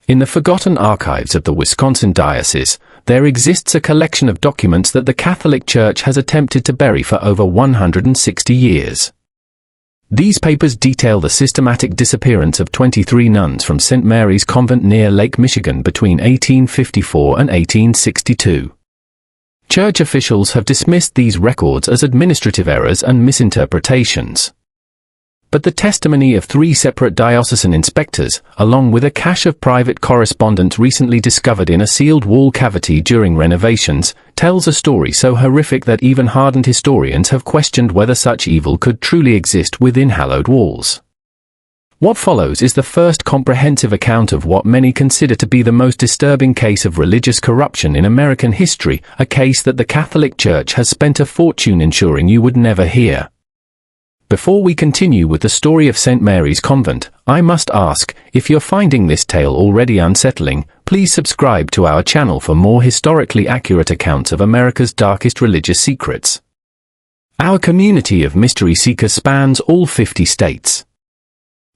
In the forgotten archives of the Wisconsin diocese, there exists a collection of documents that the Catholic Church has attempted to bury for over 160 years. These papers detail the systematic disappearance of 23 nuns from St. Mary's Convent near Lake Michigan between 1854 and 1862. Church officials have dismissed these records as administrative errors and misinterpretations. But the testimony of 3 separate diocesan inspectors, along with a cache of private correspondence recently discovered in a sealed wall cavity during renovations, tells a story so horrific that even hardened historians have questioned whether such evil could truly exist within hallowed walls. What follows is the first comprehensive account of what many consider to be the most disturbing case of religious corruption in American history, a case that the Catholic Church has spent a fortune ensuring you would never hear. Before we continue with the story of St. Mary's Convent, I must ask, if you're finding this tale already unsettling, please subscribe to our channel for more historically accurate accounts of America's darkest religious secrets. Our community of mystery seekers spans all 50 states.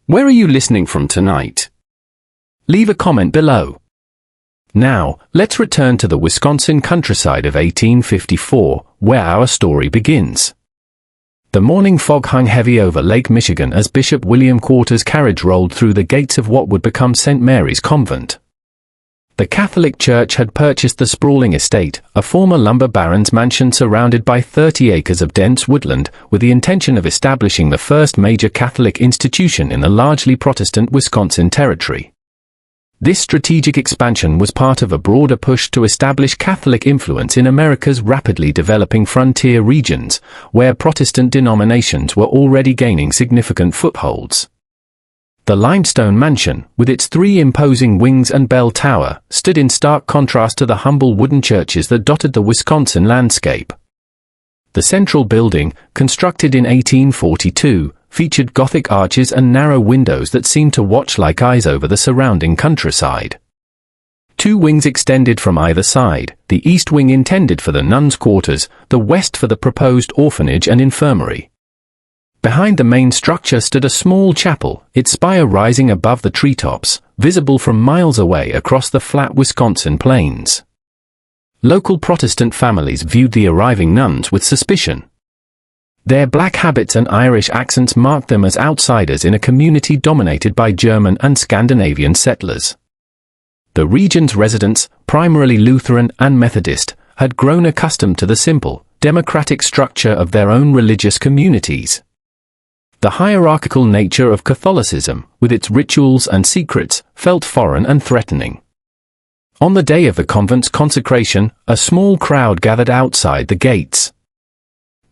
Where are you listening from tonight? Leave a comment below. Now, let's return to the Wisconsin countryside of 1854, where our story begins. The morning fog hung heavy over Lake Michigan as Bishop William Quarter's carriage rolled through the gates of what would become St. Mary's Convent. The Catholic Church had purchased the sprawling estate, a former lumber baron's mansion surrounded by 30 acres of dense woodland, with the intention of establishing the first major Catholic institution in the largely Protestant Wisconsin territory. This strategic expansion was part of a broader push to establish Catholic influence in America's rapidly developing frontier regions, where Protestant denominations were already gaining significant footholds. The limestone mansion, with its 3 imposing wings and bell tower, stood in stark contrast to the humble wooden churches that dotted the Wisconsin landscape. The central building, constructed in 1842, featured Gothic arches and narrow windows that seemed to watch like eyes over the surrounding countryside. 2 wings extended from either side, the east wing intended for the nuns' quarters, the west for the proposed orphanage and infirmary. Behind the main structure stood a small chapel, its spire rising above the treetops, visible from miles away across the flat Wisconsin plains. Local Protestant families viewed the arriving nuns with suspicion. Their black habits and Irish accents marked them as outsiders in a community dominated by German and Scandinavian settlers. The region's residents, primarily Lutheran and Methodist, had grown accustomed to the simple, democratic structure of their own religious communities. The hierarchical nature of Catholicism, with its rituals and secrets, felt foreign and threatening. On the day of the convent's consecration, a small crowd gathered outside the gates.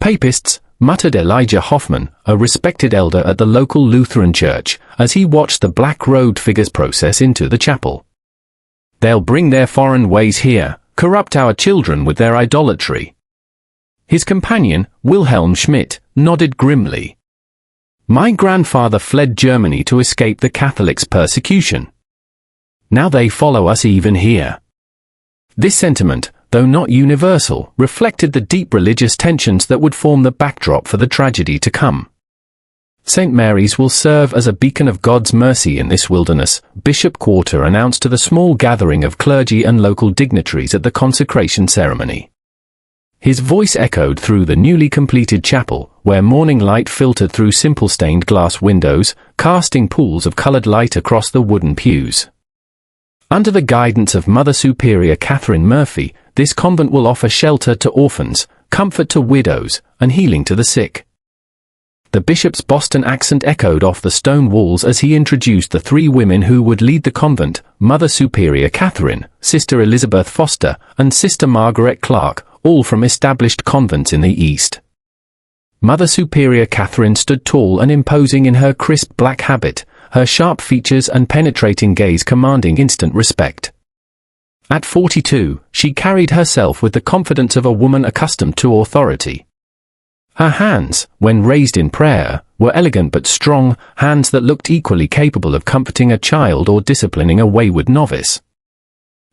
"Papists," muttered Elijah Hoffman, a respected elder at the local Lutheran church, as he watched the black-robed figures process into the chapel. "They'll bring their foreign ways here, corrupt our children with their idolatry." His companion, Wilhelm Schmidt, nodded grimly. "My grandfather fled Germany to escape the Catholics' persecution. Now they follow us even here." This sentiment, though not universal, reflected the deep religious tensions that would form the backdrop for the tragedy to come. "St. Mary's will serve as a beacon of God's mercy in this wilderness," Bishop Quarter announced to the small gathering of clergy and local dignitaries at the consecration ceremony. His voice echoed through the newly completed chapel, where morning light filtered through simple stained glass windows, casting pools of colored light across the wooden pews. Under the guidance of Mother Superior Catherine Murphy, this convent will offer shelter to orphans, comfort to widows, and healing to the sick. The bishop's Boston accent echoed off the stone walls as he introduced the 3 women who would lead the convent: Mother Superior Catherine, Sister Elizabeth Foster, and Sister Margaret Clark, all from established convents in the East. Mother Superior Catherine stood tall and imposing in her crisp black habit, her sharp features and penetrating gaze commanding instant respect. At 42, she carried herself with the confidence of a woman accustomed to authority. Her hands, when raised in prayer, were elegant but strong, hands that looked equally capable of comforting a child or disciplining a wayward novice.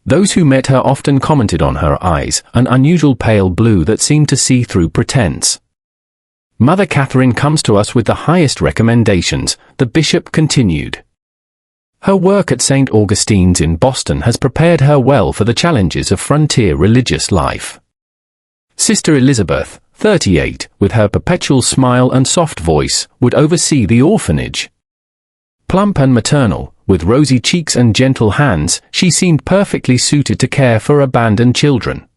Those who met her often commented on her eyes, an unusual pale blue that seemed to see through pretense. "Mother Catherine comes to us with the highest recommendations," the bishop continued. Her work at St. Augustine's in Boston has prepared her well for the challenges of frontier religious life. Sister Elizabeth, 38, with her perpetual smile and soft voice, would oversee the orphanage. Plump and maternal, with rosy cheeks and gentle hands, she seemed perfectly suited to care for abandoned children.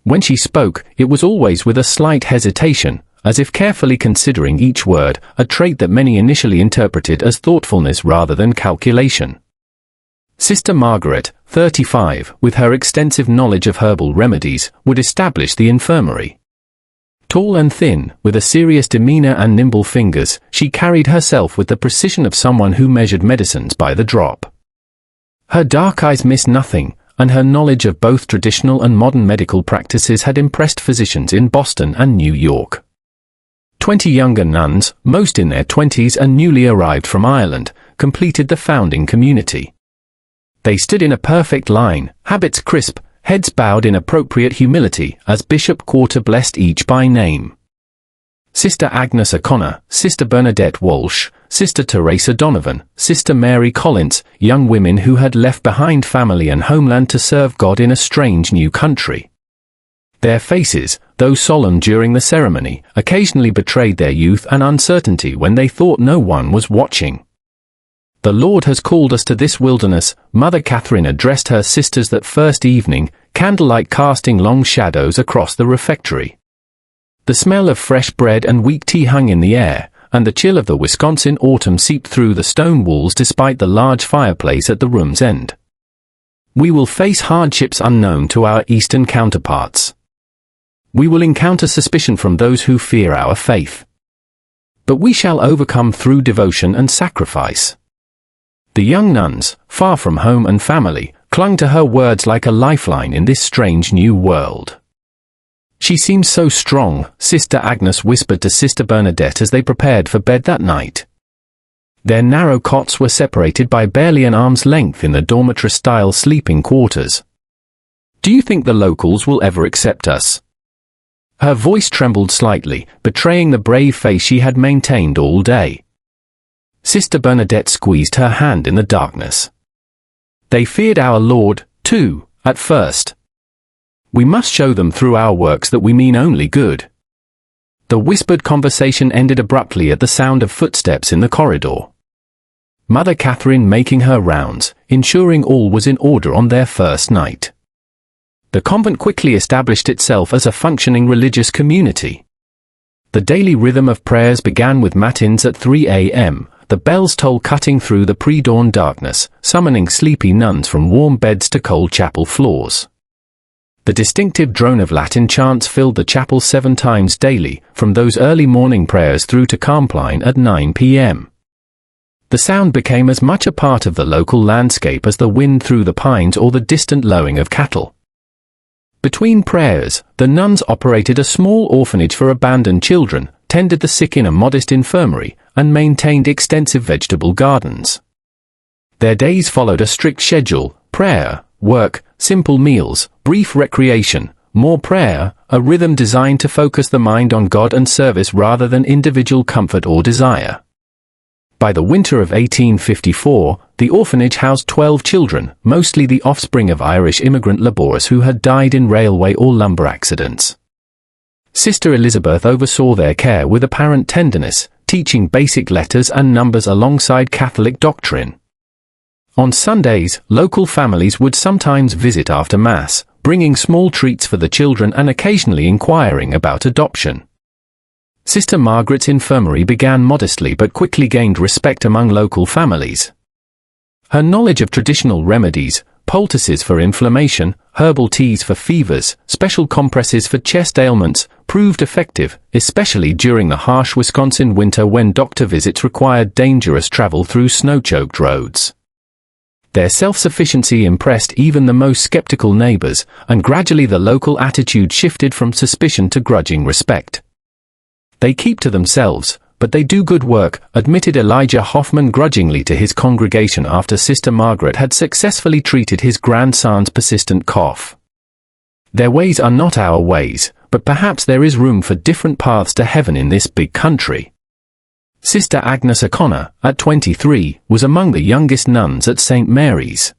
When she spoke, it was always with a slight hesitation, as if carefully considering each word, a trait that many initially interpreted as thoughtfulness rather than calculation. Sister Margaret, 35, with her extensive knowledge of herbal remedies, would establish the infirmary. Tall and thin, with a serious demeanor and nimble fingers, she carried herself with the precision of someone who measured medicines by the drop. Her dark eyes missed nothing, and her knowledge of both traditional and modern medical practices had impressed physicians in Boston and New York. 20 younger nuns, most in their 20s and newly arrived from Ireland, completed the founding community. They stood in a perfect line, habits crisp, heads bowed in appropriate humility, as Bishop Quarter blessed each by name. Sister Agnes O'Connor, Sister Bernadette Walsh, Sister Teresa Donovan, Sister Mary Collins, young women who had left behind family and homeland to serve God in a strange new country. Their faces, though solemn during the ceremony, occasionally betrayed their youth and uncertainty when they thought no one was watching. "The Lord has called us to this wilderness," Mother Catherine addressed her sisters that first evening, candlelight casting long shadows across the refectory. The smell of fresh bread and weak tea hung in the air, and the chill of the Wisconsin autumn seeped through the stone walls despite the large fireplace at the room's end. "We will face hardships unknown to our Eastern counterparts. We will encounter suspicion from those who fear our faith. But we shall overcome through devotion and sacrifice." The young nuns, far from home and family, clung to her words like a lifeline in this strange new world. "She seems so strong," Sister Agnes whispered to Sister Bernadette as they prepared for bed that night. Their narrow cots were separated by barely an arm's length in the dormitory-style sleeping quarters. "Do you think the locals will ever accept us?" Her voice trembled slightly, betraying the brave face she had maintained all day. Sister Bernadette squeezed her hand in the darkness. "They feared our Lord, too, at first. We must show them through our works that we mean only good." The whispered conversation ended abruptly at the sound of footsteps in the corridor. Mother Catherine making her rounds, ensuring all was in order on their first night. The convent quickly established itself as a functioning religious community. The daily rhythm of prayers began with matins at 3 a.m., the bell's toll cutting through the pre-dawn darkness, summoning sleepy nuns from warm beds to cold chapel floors. The distinctive drone of Latin chants filled the chapel 7 times daily, from those early morning prayers through to Compline at 9 p.m. The sound became as much a part of the local landscape as the wind through the pines or the distant lowing of cattle. Between prayers, the nuns operated a small orphanage for abandoned children, tended the sick in a modest infirmary, and maintained extensive vegetable gardens. Their days followed a strict schedule: prayer, work, simple meals, brief recreation, more prayer, a rhythm designed to focus the mind on God and service rather than individual comfort or desire. By the winter of 1854, the orphanage housed 12 children, mostly the offspring of Irish immigrant labourers who had died in railway or lumber accidents. Sister Elizabeth oversaw their care with apparent tenderness, teaching basic letters and numbers alongside Catholic doctrine. On Sundays, local families would sometimes visit after Mass, bringing small treats for the children and occasionally inquiring about adoption. Sister Margaret's infirmary began modestly but quickly gained respect among local families. Her knowledge of traditional remedies, poultices for inflammation, herbal teas for fevers, special compresses for chest ailments, proved effective, especially during the harsh Wisconsin winter when doctor visits required dangerous travel through snow-choked roads. Their self-sufficiency impressed even the most skeptical neighbors, and gradually the local attitude shifted from suspicion to grudging respect. "They keep to themselves, but they do good work," admitted Elijah Hoffman grudgingly to his congregation after Sister Margaret had successfully treated his grandson's persistent cough. "Their ways are not our ways, but perhaps there is room for different paths to heaven in this big country." Sister Agnes O'Connor, at 23, was among the youngest nuns at St. Mary's.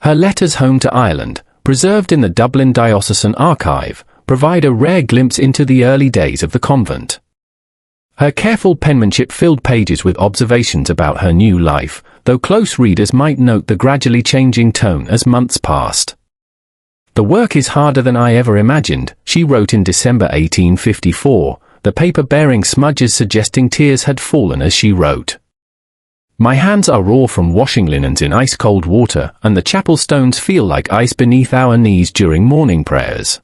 Her letters home to Ireland, preserved in the Dublin Diocesan Archive, provide a rare glimpse into the early days of the convent. Her careful penmanship filled pages with observations about her new life, though close readers might note the gradually changing tone as months passed. "The work is harder than I ever imagined," she wrote in December 1854, the paper bearing smudges suggesting tears had fallen as she wrote. "My hands are raw from washing linens in ice-cold water, and the chapel stones feel like ice beneath our knees during morning prayers.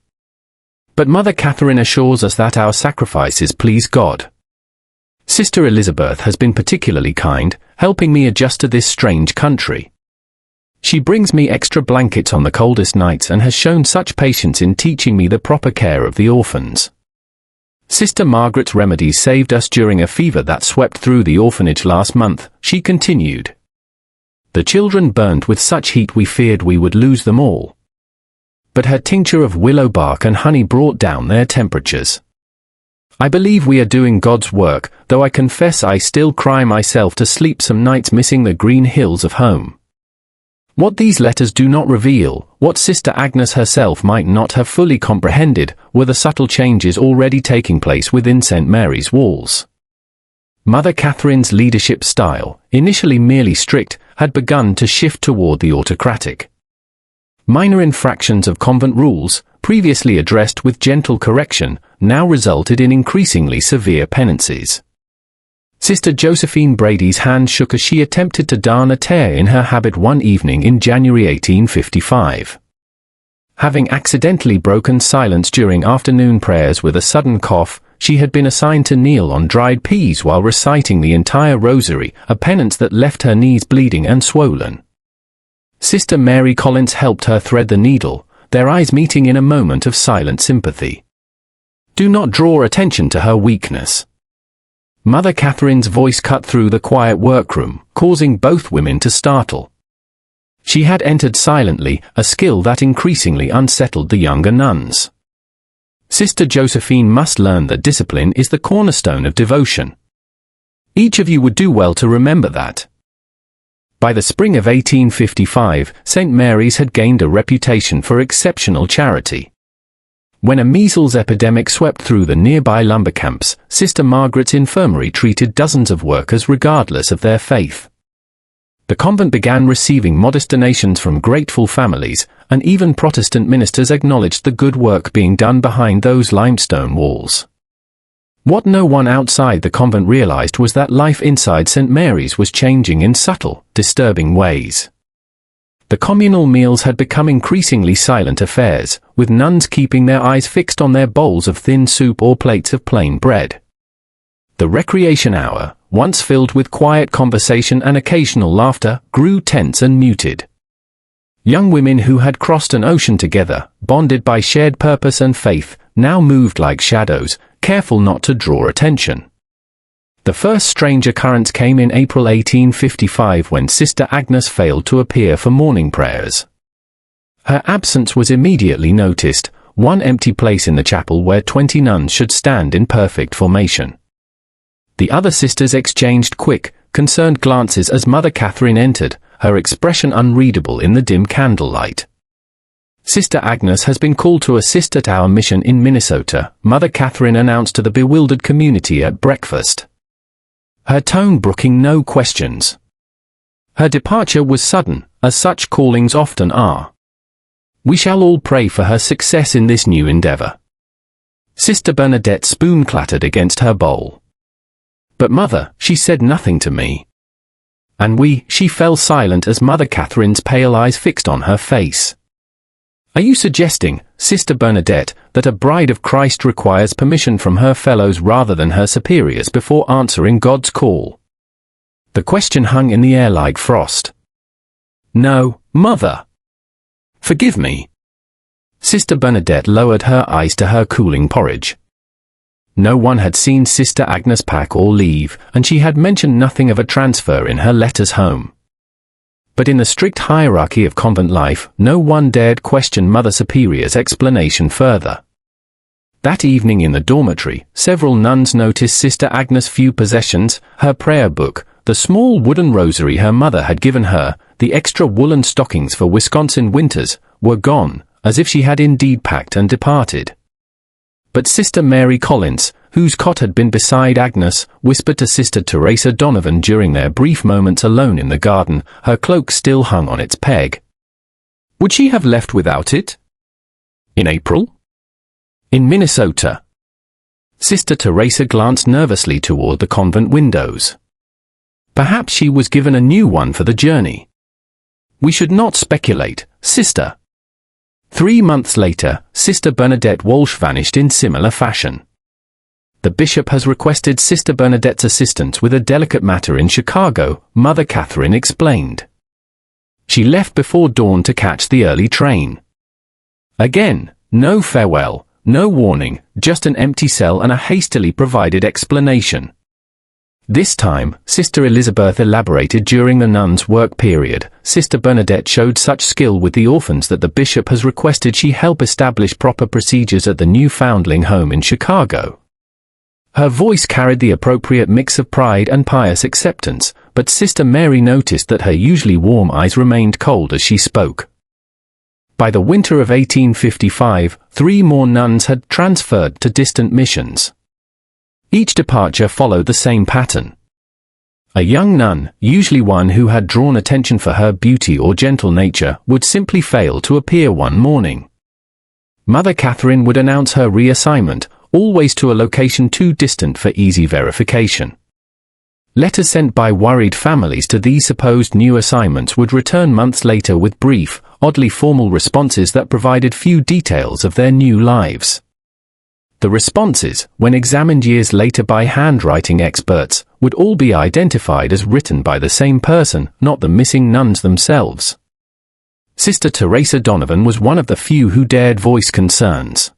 But Mother Catherine assures us that our sacrifices please God. Sister Elizabeth has been particularly kind, helping me adjust to this strange country. She brings me extra blankets on the coldest nights and has shown such patience in teaching me the proper care of the orphans. Sister Margaret's remedies saved us during a fever that swept through the orphanage last month," she continued. "The children burned with such heat we feared we would lose them all. But her tincture of willow bark and honey brought down their temperatures. I believe we are doing God's work, though I confess I still cry myself to sleep some nights missing the green hills of home." What these letters do not reveal, what Sister Agnes herself might not have fully comprehended, were the subtle changes already taking place within St. Mary's walls. Mother Catherine's leadership style, initially merely strict, had begun to shift toward the autocratic. Minor infractions of convent rules, previously addressed with gentle correction, now resulted in increasingly severe penances. Sister Josephine Brady's hand shook as she attempted to darn a tear in her habit one evening in January 1855. Having accidentally broken silence during afternoon prayers with a sudden cough, she had been assigned to kneel on dried peas while reciting the entire rosary, a penance that left her knees bleeding and swollen. Sister Mary Collins helped her thread the needle, their eyes meeting in a moment of silent sympathy. "Do not draw attention to her weakness." Mother Catherine's voice cut through the quiet workroom, causing both women to startle. She had entered silently, a skill that increasingly unsettled the younger nuns. "Sister Josephine must learn that discipline is the cornerstone of devotion. Each of you would do well to remember that." By the spring of 1855, St. Mary's had gained a reputation for exceptional charity. When a measles epidemic swept through the nearby lumber camps, Sister Margaret's infirmary treated dozens of workers regardless of their faith. The convent began receiving modest donations from grateful families, and even Protestant ministers acknowledged the good work being done behind those limestone walls. What no one outside the convent realized was that life inside St. Mary's was changing in subtle, disturbing ways. The communal meals had become increasingly silent affairs, with nuns keeping their eyes fixed on their bowls of thin soup or plates of plain bread. The recreation hour, once filled with quiet conversation and occasional laughter, grew tense and muted. Young women who had crossed an ocean together, bonded by shared purpose and faith, now moved like shadows, careful not to draw attention. The first strange occurrence came in April 1855 when Sister Agnes failed to appear for morning prayers. Her absence was immediately noticed, one empty place in the chapel where 20 nuns should stand in perfect formation. The other sisters exchanged quick, concerned glances as Mother Catherine entered, her expression unreadable in the dim candlelight. "Sister Agnes has been called to assist at our mission in Minnesota," Mother Catherine announced to the bewildered community at breakfast. Her tone brooking no questions. Her departure was sudden, as such callings often are. "We shall all pray for her success in this new endeavor." Sister Bernadette's spoon clattered against her bowl. "But Mother, she said nothing to me." And she fell silent as Mother Catherine's pale eyes fixed on her face. "Are you suggesting, Sister Bernadette, that a bride of Christ requires permission from her fellows rather than her superiors before answering God's call?" The question hung in the air like frost. "No, Mother. Forgive me." Sister Bernadette lowered her eyes to her cooling porridge. No one had seen Sister Agnes pack or leave, and she had mentioned nothing of a transfer in her letters home. But in the strict hierarchy of convent life, no one dared question Mother Superior's explanation further. That evening in the dormitory, several nuns noticed Sister Agnes' few possessions: her prayer book, the small wooden rosary her mother had given her, the extra woolen stockings for Wisconsin winters, were gone, as if she had indeed packed and departed. But Sister Mary Collins, whose cot had been beside Agnes, whispered to Sister Teresa Donovan during their brief moments alone in the garden, her cloak still hung on its peg. Would she have left without it? In April? In Minnesota? Sister Teresa glanced nervously toward the convent windows. Perhaps she was given a new one for the journey. We should not speculate, Sister. 3 months later, Sister Bernadette Walsh vanished in similar fashion. The bishop has requested Sister Bernadette's assistance with a delicate matter in Chicago, Mother Catherine explained. She left before dawn to catch the early train. Again, no farewell, no warning, just an empty cell and a hastily provided explanation. This time, Sister Elizabeth elaborated during the nuns' work period. Sister Bernadette showed such skill with the orphans that the bishop has requested she help establish proper procedures at the new foundling home in Chicago. Her voice carried the appropriate mix of pride and pious acceptance, but Sister Mary noticed that her usually warm eyes remained cold as she spoke. By the winter of 1855, 3 more nuns had transferred to distant missions. Each departure followed the same pattern. A young nun, usually one who had drawn attention for her beauty or gentle nature, would simply fail to appear one morning. Mother Catherine would announce her reassignment, always to a location too distant for easy verification. Letters sent by worried families to these supposed new assignments would return months later with brief, oddly formal responses that provided few details of their new lives. The responses, when examined years later by handwriting experts, would all be identified as written by the same person, not the missing nuns themselves. Sister Teresa Donovan was one of the few who dared voice concerns.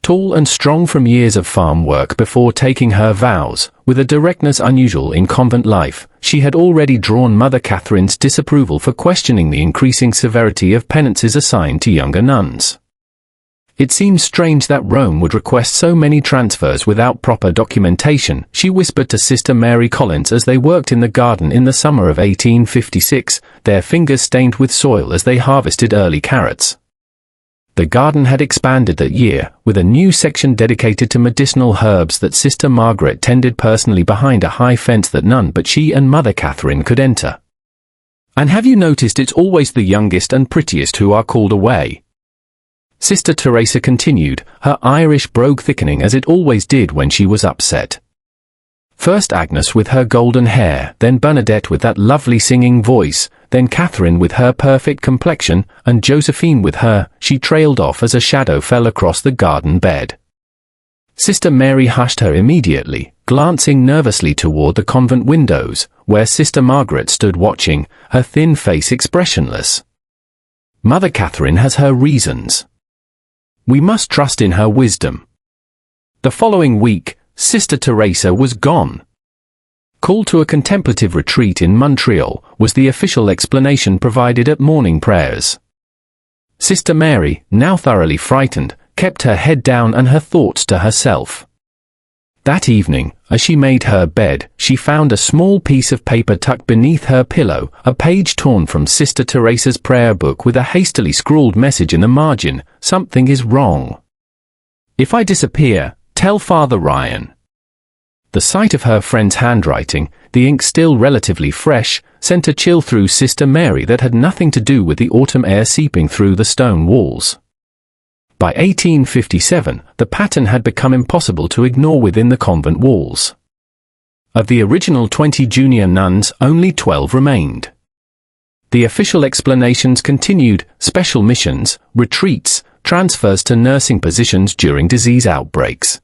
Tall and strong from years of farm work before taking her vows, with a directness unusual in convent life, she had already drawn Mother Catherine's disapproval for questioning the increasing severity of penances assigned to younger nuns. It seemed strange that Rome would request so many transfers without proper documentation, she whispered to Sister Mary Collins as they worked in the garden in the summer of 1856, their fingers stained with soil as they harvested early carrots. The garden had expanded that year, with a new section dedicated to medicinal herbs that Sister Margaret tended personally behind a high fence that none but she and Mother Catherine could enter. And have you noticed it's always the youngest and prettiest who are called away? Sister Teresa continued, her Irish brogue thickening as it always did when she was upset. First Agnes with her golden hair, then Bernadette with that lovely singing voice, then Catherine with her perfect complexion, and Josephine with her, she trailed off as a shadow fell across the garden bed. Sister Mary hushed her immediately, glancing nervously toward the convent windows, where Sister Margaret stood watching, her thin face expressionless. Mother Catherine has her reasons. We must trust in her wisdom. The following week, Sister Teresa was gone. Called to a contemplative retreat in Montreal was the official explanation provided at morning prayers. Sister Mary, now thoroughly frightened, kept her head down and her thoughts to herself. That evening, as she made her bed, she found a small piece of paper tucked beneath her pillow, a page torn from Sister Teresa's prayer book with a hastily scrawled message in the margin: "Something is wrong. If I disappear, tell Father Ryan." The sight of her friend's handwriting, the ink still relatively fresh, sent a chill through Sister Mary that had nothing to do with the autumn air seeping through the stone walls. By 1857, the pattern had become impossible to ignore within the convent walls. Of the original 20 junior nuns, only 12 remained. The official explanations continued: special missions, retreats, transfers to nursing positions during disease outbreaks.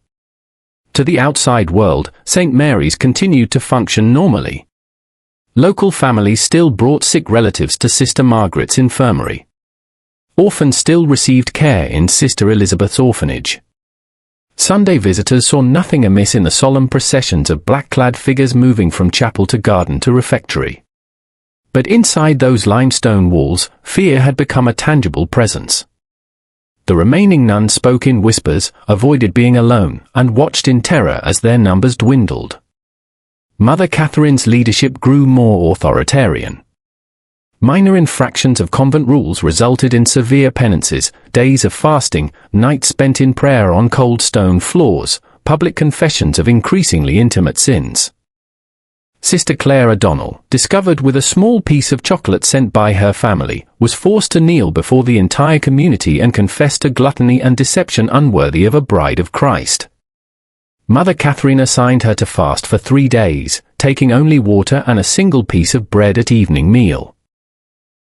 To the outside world, St. Mary's continued to function normally. Local families still brought sick relatives to Sister Margaret's infirmary. Orphans still received care in Sister Elizabeth's orphanage. Sunday visitors saw nothing amiss in the solemn processions of black-clad figures moving from chapel to garden to refectory. But inside those limestone walls, fear had become a tangible presence. The remaining nuns spoke in whispers, avoided being alone, and watched in terror as their numbers dwindled. Mother Catherine's leadership grew more authoritarian. Minor infractions of convent rules resulted in severe penances, days of fasting, nights spent in prayer on cold stone floors, public confessions of increasingly intimate sins. Sister Clare O'Donnell, discovered with a small piece of chocolate sent by her family, was forced to kneel before the entire community and confess to gluttony and deception unworthy of a bride of Christ. Mother Catherine assigned her to fast for 3 days, taking only water and a single piece of bread at evening meal.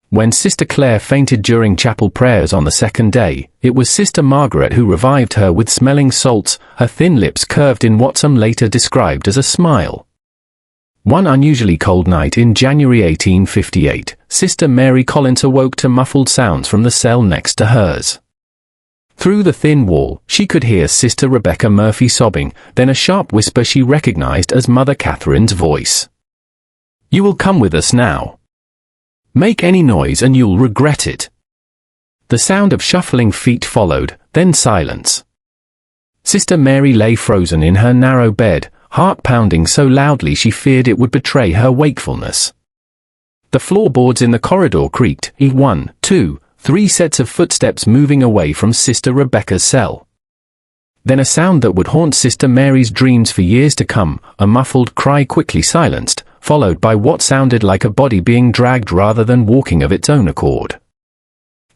When Sister Clare fainted during chapel prayers on the second day, it was Sister Margaret who revived her with smelling salts, her thin lips curved in what some later described as a smile. One unusually cold night in January 1858, Sister Mary Collins awoke to muffled sounds from the cell next to hers. Through the thin wall, she could hear Sister Rebecca Murphy sobbing, then a sharp whisper she recognized as Mother Catherine's voice. "You will come with us now. Make any noise and you'll regret it." The sound of shuffling feet followed, then silence. Sister Mary lay frozen in her narrow bed, heart pounding so loudly she feared it would betray her wakefulness. The floorboards in the corridor creaked, 1, 2, 3 sets of footsteps moving away from Sister Rebecca's cell. Then a sound that would haunt Sister Mary's dreams for years to come, a muffled cry quickly silenced, followed by what sounded like a body being dragged rather than walking of its own accord.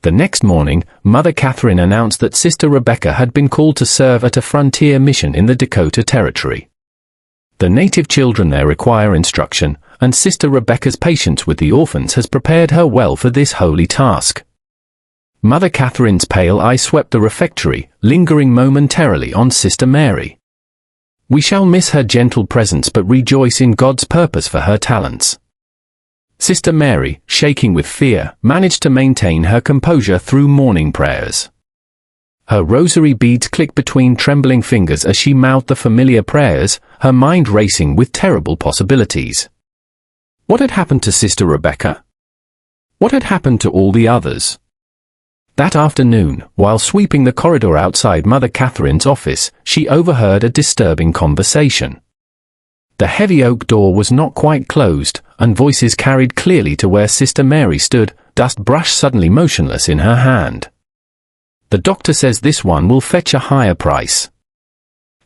The next morning, Mother Catherine announced that Sister Rebecca had been called to serve at a frontier mission in the Dakota Territory. The native children there require instruction, and Sister Rebecca's patience with the orphans has prepared her well for this holy task. Mother Catherine's pale eye swept the refectory, lingering momentarily on Sister Mary. "We shall miss her gentle presence but rejoice in God's purpose for her talents." Sister Mary, shaking with fear, managed to maintain her composure through morning prayers. Her rosary beads clicked between trembling fingers as she mouthed the familiar prayers, her mind racing with terrible possibilities. What had happened to Sister Rebecca? What had happened to all the others? That afternoon, while sweeping the corridor outside Mother Catherine's office, she overheard a disturbing conversation. The heavy oak door was not quite closed, and voices carried clearly to where Sister Mary stood, dust brush suddenly motionless in her hand. "The doctor says this one will fetch a higher price."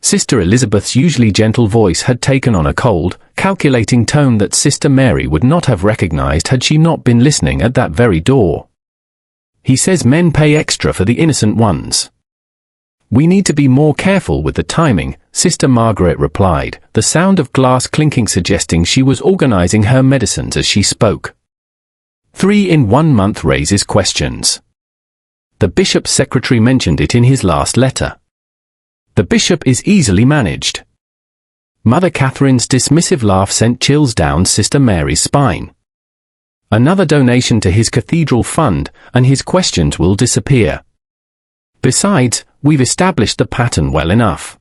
Sister Elizabeth's usually gentle voice had taken on a cold, calculating tone that Sister Mary would not have recognized had she not been listening at that very door. "He says men pay extra for the innocent ones." "We need to be more careful with the timing," Sister Margaret replied, the sound of glass clinking suggesting she was organizing her medicines as she spoke. 3 in 1 month raises questions. The bishop's secretary mentioned it in his last letter. The bishop is easily managed. Mother Catherine's dismissive laugh sent chills down Sister Mary's spine. Another donation to his cathedral fund, and his questions will disappear. Besides, we've established the pattern well enough.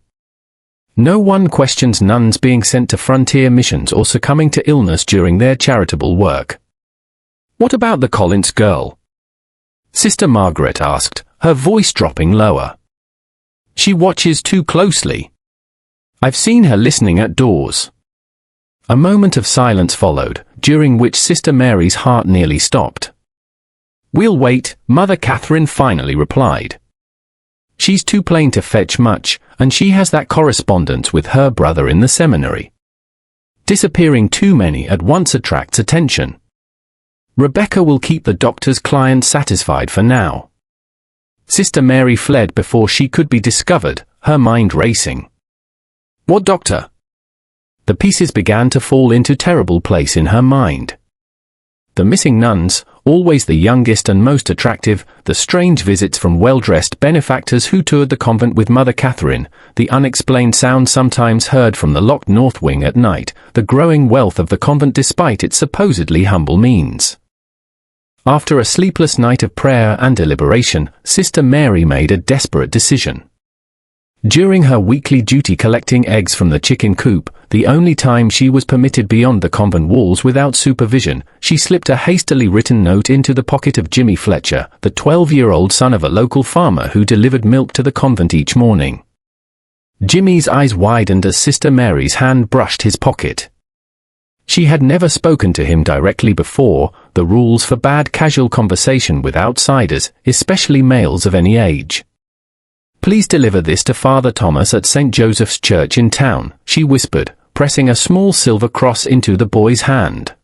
No one questions nuns being sent to frontier missions or succumbing to illness during their charitable work. What about the Collins girl? Sister Margaret asked, her voice dropping lower. She watches too closely. I've seen her listening at doors. A moment of silence followed, during which Sister Mary's heart nearly stopped. We'll wait, Mother Catherine finally replied. She's too plain to fetch much, and she has that correspondence with her brother in the seminary. Disappearing too many at once attracts attention. Rebecca will keep the doctor's client satisfied for now. Sister Mary fled before she could be discovered, her mind racing. What doctor? The pieces began to fall into terrible place in her mind. The missing nuns, always the youngest and most attractive, the strange visits from well-dressed benefactors who toured the convent with Mother Catherine, the unexplained sound sometimes heard from the locked north wing at night, the growing wealth of the convent despite its supposedly humble means. After a sleepless night of prayer and deliberation, Sister Mary made a desperate decision. During her weekly duty collecting eggs from the chicken coop, the only time she was permitted beyond the convent walls without supervision, she slipped a hastily written note into the pocket of Jimmy Fletcher, the 12-year-old son of a local farmer who delivered milk to the convent each morning. Jimmy's eyes widened as Sister Mary's hand brushed his pocket. She had never spoken to him directly before. The rules forbade casual conversation with outsiders, especially males of any age. "Please deliver this to Father Thomas at St. Joseph's Church in town," she whispered, pressing a small silver cross into the boy's hand.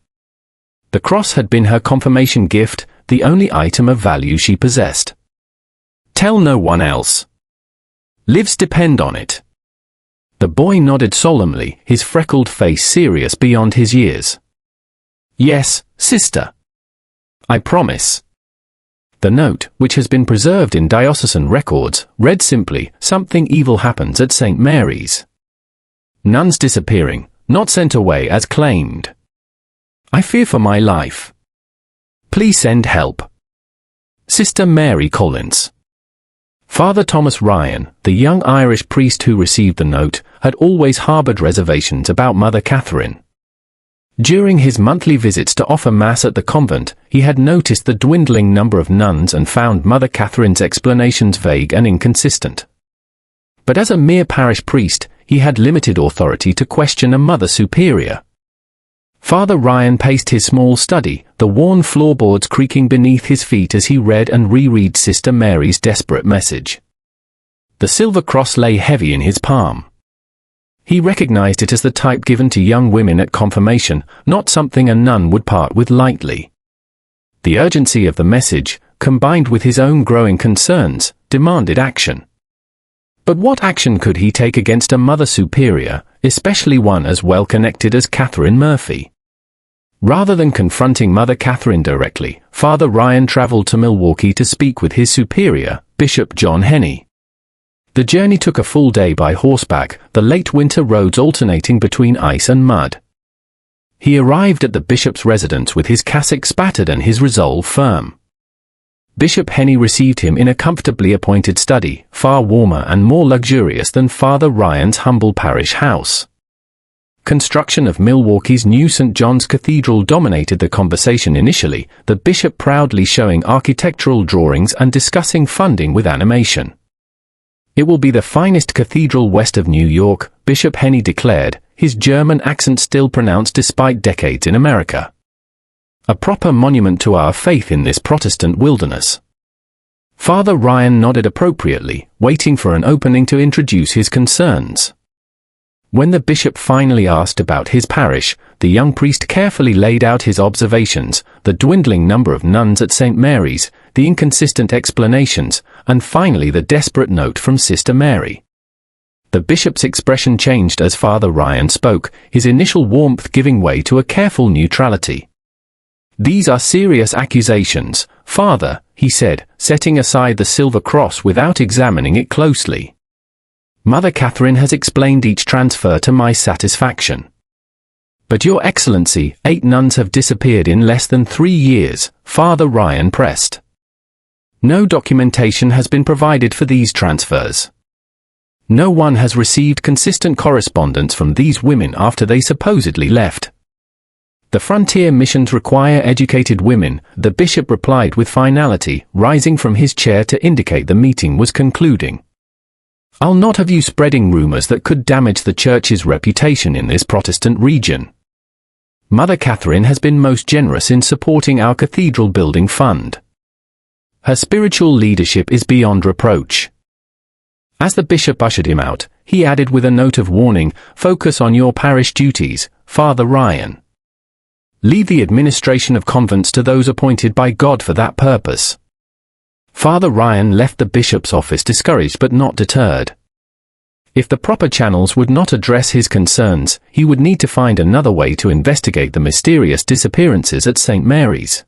The cross had been her confirmation gift, the only item of value she possessed. "Tell no one else. Lives depend on it." The boy nodded solemnly, his freckled face serious beyond his years. "Yes, sister. I promise." The note, which has been preserved in diocesan records, read simply, "Something evil happens at St. Mary's. Nuns disappearing, not sent away as claimed. I fear for my life. Please send help. Sister Mary Collins." Father Thomas Ryan, the young Irish priest who received the note, had always harbored reservations about Mother Catherine. During his monthly visits to offer Mass at the convent, he had noticed the dwindling number of nuns and found Mother Catherine's explanations vague and inconsistent. But as a mere parish priest, he had limited authority to question a Mother Superior. Father Ryan paced his small study, the worn floorboards creaking beneath his feet as he read and reread Sister Mary's desperate message. The silver cross lay heavy in his palm. He recognized it as the type given to young women at confirmation, not something a nun would part with lightly. The urgency of the message, combined with his own growing concerns, demanded action. But what action could he take against a Mother Superior, especially one as well connected as Catherine Murphy? Rather than confronting Mother Catherine directly, Father Ryan traveled to Milwaukee to speak with his superior, Bishop John Henney. The journey took a full day by horseback, the late winter roads alternating between ice and mud. He arrived at the bishop's residence with his cassock spattered and his resolve firm. Bishop Henney received him in a comfortably appointed study, far warmer and more luxurious than Father Ryan's humble parish house. Construction of Milwaukee's new St. John's Cathedral dominated the conversation initially, the bishop proudly showing architectural drawings and discussing funding with animation. "It will be the finest cathedral west of New York," Bishop Henney declared, his German accent still pronounced despite decades in America. "A proper monument to our faith in this Protestant wilderness." Father Ryan nodded appropriately, waiting for an opening to introduce his concerns. When the bishop finally asked about his parish, the young priest carefully laid out his observations, the dwindling number of nuns at St. Mary's, the inconsistent explanations, and finally the desperate note from Sister Mary. The bishop's expression changed as Father Ryan spoke, his initial warmth giving way to a careful neutrality. "These are serious accusations, Father," he said, setting aside the silver cross without examining it closely. "Mother Catherine has explained each transfer to my satisfaction. But Your Excellency, 8 nuns have disappeared in less than 3 years, Father Ryan pressed. No documentation has been provided for these transfers. No one has received consistent correspondence from these women after they supposedly left. The frontier missions require educated women," the bishop replied with finality, rising from his chair to indicate the meeting was concluding. "I'll not have you spreading rumors that could damage the church's reputation in this Protestant region. Mother Catherine has been most generous in supporting our cathedral building fund. Her spiritual leadership is beyond reproach." As the bishop ushered him out, he added with a note of warning, "Focus on your parish duties, Father Ryan. Leave the administration of convents to those appointed by God for that purpose." Father Ryan left the bishop's office discouraged but not deterred. If the proper channels would not address his concerns, he would need to find another way to investigate the mysterious disappearances at St. Mary's.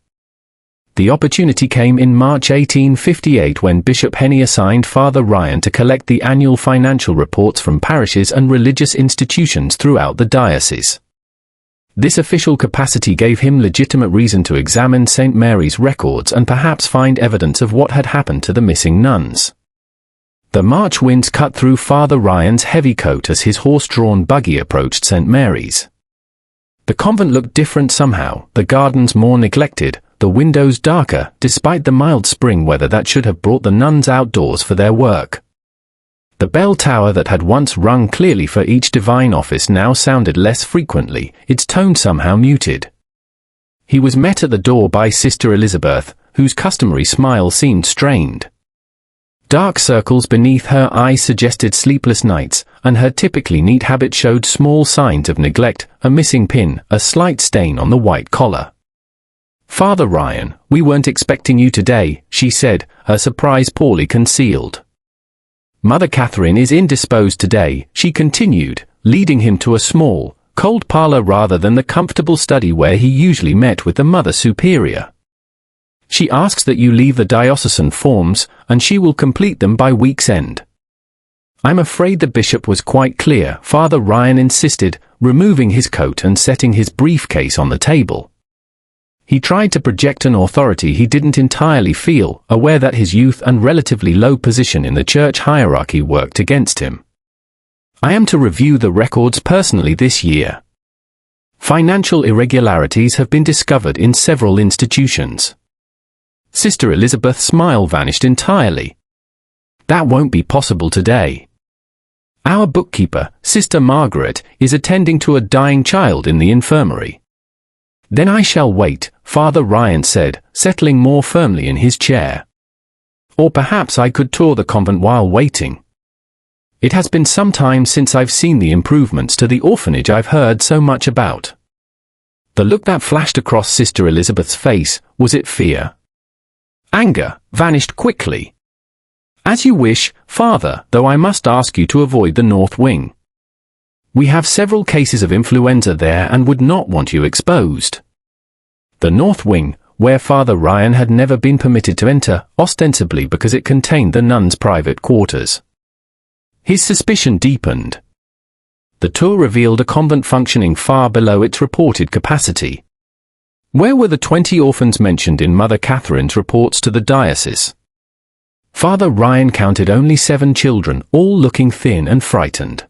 The opportunity came in March 1858 when Bishop Henney assigned Father Ryan to collect the annual financial reports from parishes and religious institutions throughout the diocese. This official capacity gave him legitimate reason to examine St. Mary's records and perhaps find evidence of what had happened to the missing nuns. The March winds cut through Father Ryan's heavy coat as his horse-drawn buggy approached St. Mary's. The convent looked different somehow, the gardens more neglected, the windows darker, despite the mild spring weather that should have brought the nuns outdoors for their work. The bell tower that had once rung clearly for each divine office now sounded less frequently, its tone somehow muted. He was met at the door by Sister Elizabeth, whose customary smile seemed strained. Dark circles beneath her eyes suggested sleepless nights, and her typically neat habit showed small signs of neglect, a missing pin, a slight stain on the white collar. "Father Ryan, we weren't expecting you today," she said, her surprise poorly concealed. "Mother Catherine is indisposed today," she continued, leading him to a small, cold parlor rather than the comfortable study where he usually met with the Mother Superior. "She asks that you leave the diocesan forms, and she will complete them by week's end." "I'm afraid the bishop was quite clear," Father Ryan insisted, removing his coat and setting his briefcase on the table. He tried to project an authority he didn't entirely feel, aware that his youth and relatively low position in the church hierarchy worked against him. "I am to review the records personally this year. Financial irregularities have been discovered in several institutions." Sister Elizabeth's smile vanished entirely. "That won't be possible today. Our bookkeeper, Sister Margaret, is attending to a dying child in the infirmary." "Then I shall wait," Father Ryan said, settling more firmly in his chair. "Or perhaps I could tour the convent while waiting. It has been some time since I've seen the improvements to the orphanage I've heard so much about." The look that flashed across Sister Elizabeth's face, was it fear? Anger vanished quickly. "As you wish, Father, though I must ask you to avoid the north wing. We have several cases of influenza there and would not want you exposed." The north wing, where Father Ryan had never been permitted to enter, ostensibly because it contained the nuns' private quarters. His suspicion deepened. The tour revealed a convent functioning far below its reported capacity. Where were the 20 orphans mentioned in Mother Catherine's reports to the diocese? Father Ryan counted only 7 children, all looking thin and frightened.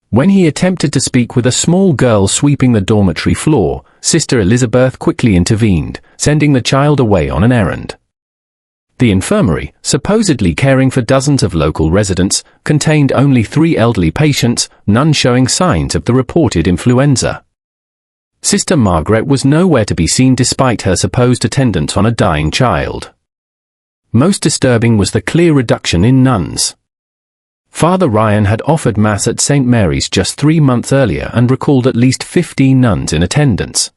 When he attempted to speak with a small girl sweeping the dormitory floor, Sister Elizabeth quickly intervened, sending the child away on an errand. The infirmary, supposedly caring for dozens of local residents, contained only 3 elderly patients, none showing signs of the reported influenza. Sister Margaret was nowhere to be seen despite her supposed attendance on a dying child. Most disturbing was the clear reduction in nuns. Father Ryan had offered Mass at St. Mary's just 3 months earlier and recalled at least 15 nuns in attendance.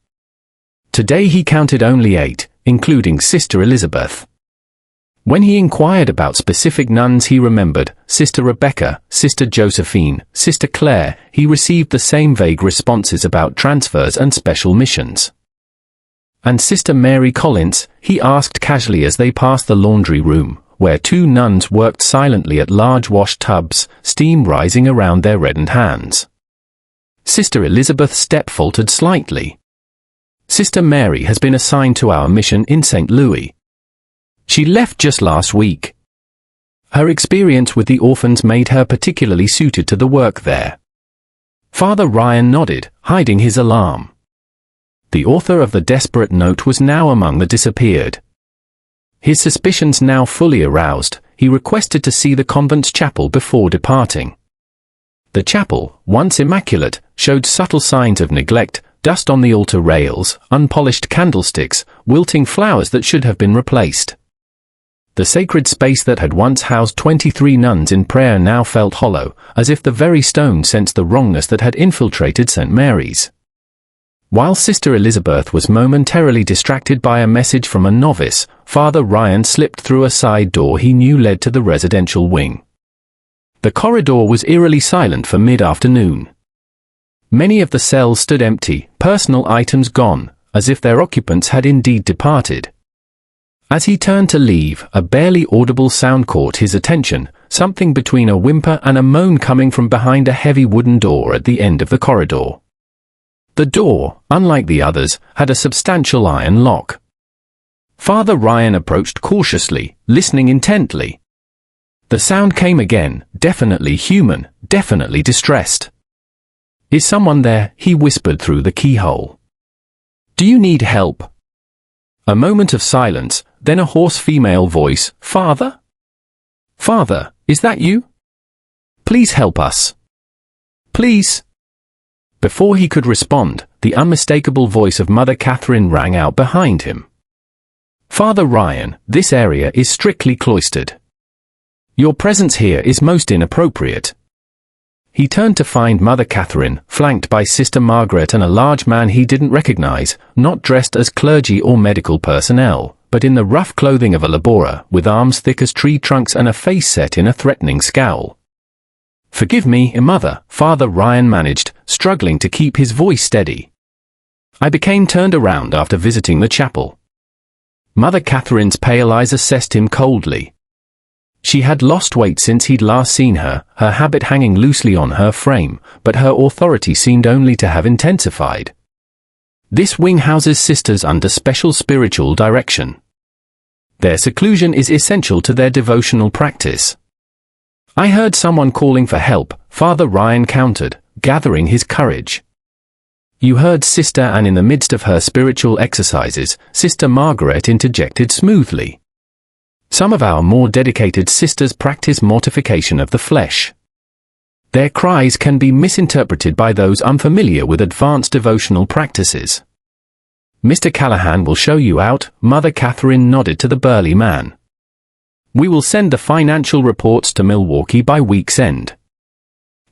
Today he counted only 8, including Sister Elizabeth. When he inquired about specific nuns he remembered, Sister Rebecca, Sister Josephine, Sister Claire, he received the same vague responses about transfers and special missions. "And Sister Mary Collins?" he asked casually as they passed the laundry room, where 2 nuns worked silently at large wash tubs, steam rising around their reddened hands. Sister Elizabeth's step faltered slightly. "Sister Mary has been assigned to our mission in St. Louis. She left just last week. Her experience with the orphans made her particularly suited to the work there." Father Ryan nodded, hiding his alarm. The author of the desperate note was now among the disappeared. His suspicions now fully aroused, he requested to see the convent's chapel before departing. The chapel, once immaculate, showed subtle signs of neglect, dust on the altar rails, unpolished candlesticks, wilting flowers that should have been replaced. The sacred space that had once housed 23 nuns in prayer now felt hollow, as if the very stone sensed the wrongness that had infiltrated St. Mary's. While Sister Elizabeth was momentarily distracted by a message from a novice, Father Ryan slipped through a side door he knew led to the residential wing. The corridor was eerily silent for mid-afternoon. Many of the cells stood empty, personal items gone, as if their occupants had indeed departed. As he turned to leave, a barely audible sound caught his attention, something between a whimper and a moan coming from behind a heavy wooden door at the end of the corridor. The door, unlike the others, had a substantial iron lock. Father Ryan approached cautiously, listening intently. The sound came again, definitely human, definitely distressed. "Is someone there?" he whispered through the keyhole. "Do you need help?" A moment of silence, then a hoarse female voice, "Father? Father, is that you? Please help us. Please." Before he could respond, the unmistakable voice of Mother Catherine rang out behind him. "Father Ryan, this area is strictly cloistered. Your presence here is most inappropriate." He turned to find Mother Catherine, flanked by Sister Margaret and a large man he didn't recognize, not dressed as clergy or medical personnel, but in the rough clothing of a laborer, with arms thick as tree trunks and a face set in a threatening scowl. "Forgive me, Mother," Father Ryan managed, struggling to keep his voice steady. "I became turned around after visiting the chapel." Mother Catherine's pale eyes assessed him coldly. She had lost weight since he'd last seen her, her habit hanging loosely on her frame, but her authority seemed only to have intensified. "This wing houses sisters under special spiritual direction. Their seclusion is essential to their devotional practice." "I heard someone calling for help," Father Ryan countered, gathering his courage. "You heard, Sister," and in the midst of her spiritual exercises, Sister Margaret interjected smoothly. "Some of our more dedicated sisters practice mortification of the flesh. Their cries can be misinterpreted by those unfamiliar with advanced devotional practices. Mr. Callahan will show you out." Mother Catherine nodded to the burly man. "We will send the financial reports to Milwaukee by week's end."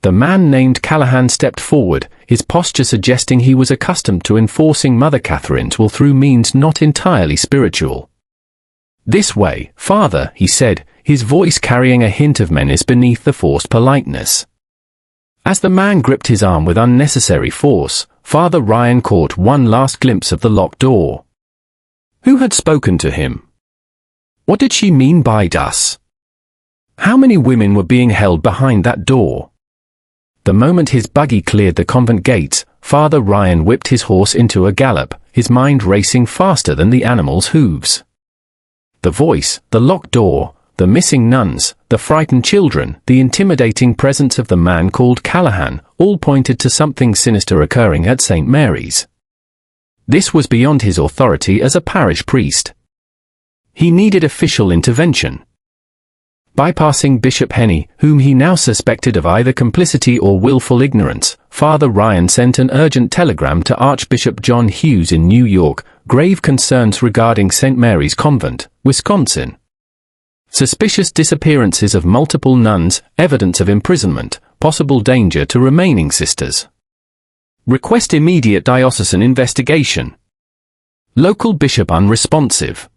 The man named Callahan stepped forward, his posture suggesting he was accustomed to enforcing Mother Catherine's will through means not entirely spiritual. "This way, Father," he said, his voice carrying a hint of menace beneath the forced politeness. As the man gripped his arm with unnecessary force, Father Ryan caught one last glimpse of the locked door. Who had spoken to him? What did she mean by us? How many women were being held behind that door? The moment his buggy cleared the convent gates, Father Ryan whipped his horse into a gallop, his mind racing faster than the animal's hooves. The voice, the locked door, the missing nuns, the frightened children, the intimidating presence of the man called Callahan, all pointed to something sinister occurring at St. Mary's. This was beyond his authority as a parish priest. He needed official intervention. Bypassing Bishop Henny, whom he now suspected of either complicity or willful ignorance, Father Ryan sent an urgent telegram to Archbishop John Hughes in New York, grave concerns regarding St. Mary's Convent, Wisconsin. Suspicious disappearances of multiple nuns, evidence of imprisonment, possible danger to remaining sisters. Request immediate diocesan investigation. Local bishop unresponsive.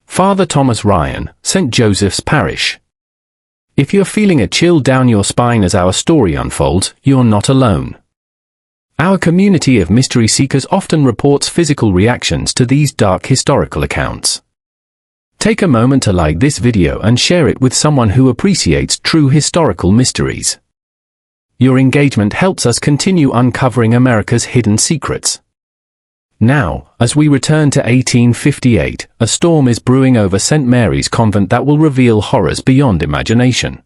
Father Thomas Ryan, St. Joseph's Parish. If you're feeling a chill down your spine as our story unfolds, you're not alone. Our community of mystery seekers often reports physical reactions to these dark historical accounts. Take a moment to like this video and share it with someone who appreciates true historical mysteries. Your engagement helps us continue uncovering America's hidden secrets. Now, as we return to 1858, a storm is brewing over St. Mary's Convent that will reveal horrors beyond imagination.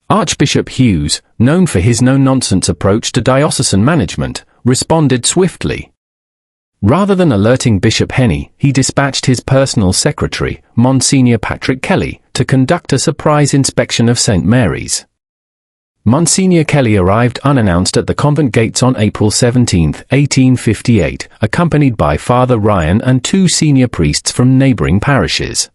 Archbishop Hughes, known for his no-nonsense approach to diocesan management, responded swiftly. Rather than alerting Bishop Henny, he dispatched his personal secretary, Monsignor Patrick Kelly, to conduct a surprise inspection of St. Mary's. Monsignor Kelly arrived unannounced at the convent gates on April 17, 1858, accompanied by Father Ryan and two senior priests from neighboring parishes.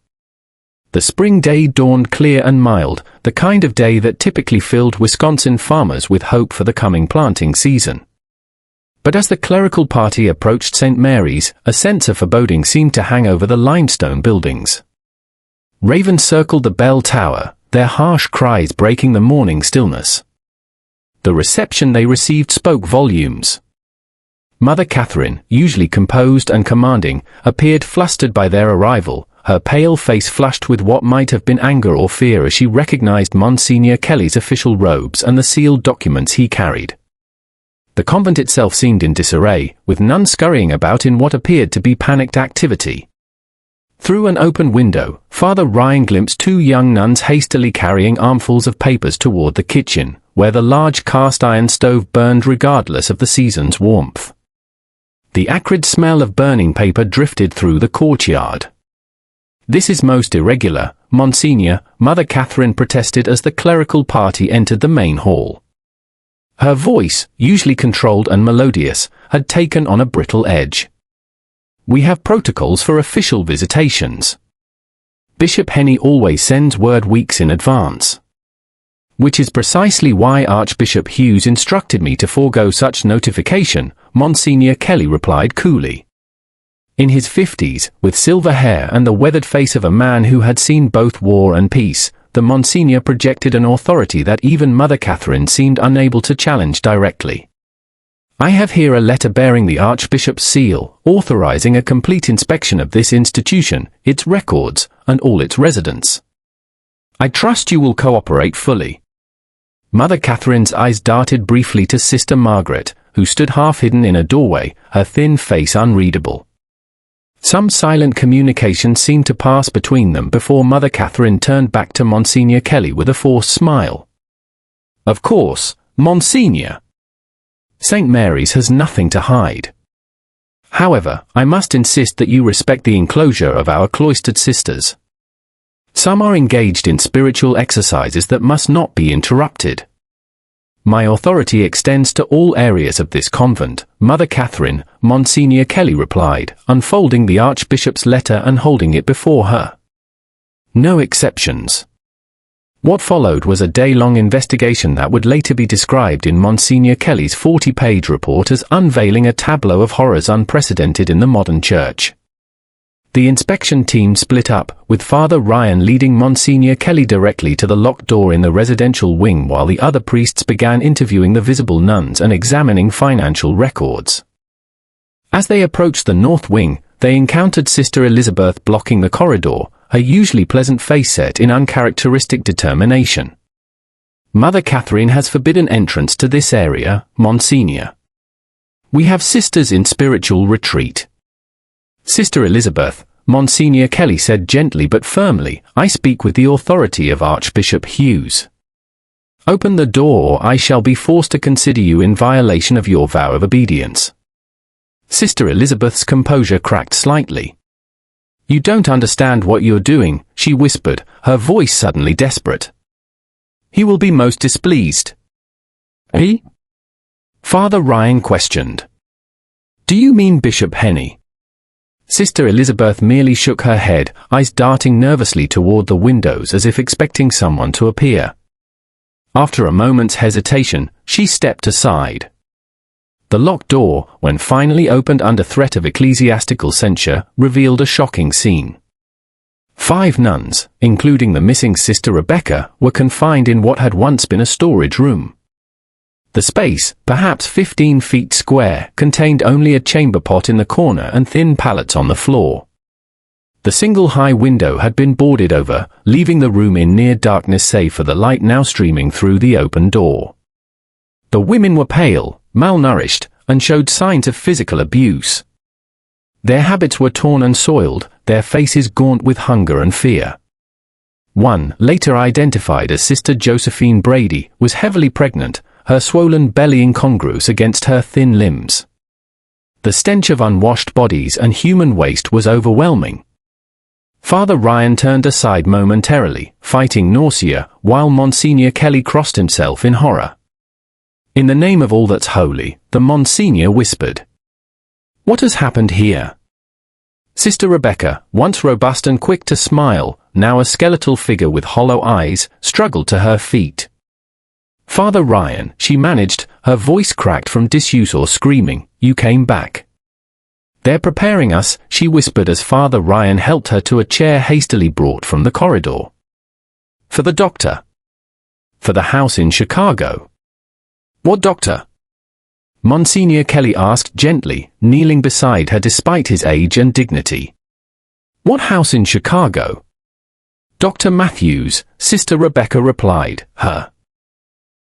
The spring day dawned clear and mild, the kind of day that typically filled Wisconsin farmers with hope for the coming planting season. But as the clerical party approached St. Mary's, a sense of foreboding seemed to hang over the limestone buildings. Ravens circled the bell tower, their harsh cries breaking the morning stillness. The reception they received spoke volumes. Mother Catherine, usually composed and commanding, appeared flustered by their arrival, her pale face flushed with what might have been anger or fear as she recognized Monsignor Kelly's official robes and the sealed documents he carried. The convent itself seemed in disarray, with nuns scurrying about in what appeared to be panicked activity. Through an open window, Father Ryan glimpsed two young nuns hastily carrying armfuls of papers toward the kitchen, where the large cast-iron stove burned regardless of the season's warmth. The acrid smell of burning paper drifted through the courtyard. "This is most irregular, Monsignor," Mother Catherine protested as the clerical party entered the main hall. Her voice, usually controlled and melodious, had taken on a brittle edge. "We have protocols for official visitations. Bishop Henny always sends word weeks in advance. Which is precisely why Archbishop Hughes instructed me to forego such notification," Monsignor Kelly replied coolly. In his 50s, with silver hair and the weathered face of a man who had seen both war and peace, the Monsignor projected an authority that even Mother Catherine seemed unable to challenge directly. "I have here a letter bearing the Archbishop's seal, authorizing a complete inspection of this institution, its records, and all its residents. I trust you will cooperate fully." Mother Catherine's eyes darted briefly to Sister Margaret, who stood half-hidden in a doorway, her thin face unreadable. Some silent communication seemed to pass between them before Mother Catherine turned back to Monsignor Kelly with a forced smile. "Of course, Monsignor. St. Mary's has nothing to hide. However, I must insist that you respect the enclosure of our cloistered sisters. Some are engaged in spiritual exercises that must not be interrupted. My authority extends to all areas of this convent, Mother Catherine," Monsignor Kelly replied, unfolding the Archbishop's letter and holding it before her. "No exceptions." What followed was a day-long investigation that would later be described in Monsignor Kelly's 40-page report as unveiling a tableau of horrors unprecedented in the modern church. The inspection team split up, with Father Ryan leading Monsignor Kelly directly to the locked door in the residential wing while the other priests began interviewing the visible nuns and examining financial records. As they approached the north wing, they encountered Sister Elizabeth blocking the corridor, her usually pleasant face set in uncharacteristic determination. "Mother Catherine has forbidden entrance to this area, Monsignor. We have sisters in spiritual retreat." "Sister Elizabeth," Monsignor Kelly said gently but firmly, "I speak with the authority of Archbishop Hughes. Open the door or I shall be forced to consider you in violation of your vow of obedience." Sister Elizabeth's composure cracked slightly. "You don't understand what you're doing," she whispered, her voice suddenly desperate. "He will be most displeased." "He?" Father Ryan questioned. "Do you mean Bishop Henny?" Sister Elizabeth merely shook her head, eyes darting nervously toward the windows as if expecting someone to appear. After a moment's hesitation, she stepped aside. The locked door, when finally opened under threat of ecclesiastical censure, revealed a shocking scene. 5 nuns, including the missing Sister Rebecca, were confined in what had once been a storage room. The space, perhaps 15 feet square, contained only a chamber pot in the corner and thin pallets on the floor. The single high window had been boarded over, leaving the room in near darkness save for the light now streaming through the open door. The women were pale, malnourished, and showed signs of physical abuse. Their habits were torn and soiled, their faces gaunt with hunger and fear. One, later identified as Sister Josephine Brady, was heavily pregnant, her swollen belly incongruous against her thin limbs. The stench of unwashed bodies and human waste was overwhelming. Father Ryan turned aside momentarily, fighting nausea, while Monsignor Kelly crossed himself in horror. "In the name of all that's holy," the Monsignor whispered. "What has happened here?" Sister Rebecca, once robust and quick to smile, now a skeletal figure with hollow eyes, struggled to her feet. "Father Ryan," she managed, her voice cracked from disuse or screaming, "you came back." "They're preparing us," she whispered as Father Ryan helped her to a chair hastily brought from the corridor. "For the doctor." "For the house in Chicago." "What doctor?" Monsignor Kelly asked gently, kneeling beside her despite his age and dignity. "What house in Chicago?" "Dr. Matthews," Sister Rebecca replied, her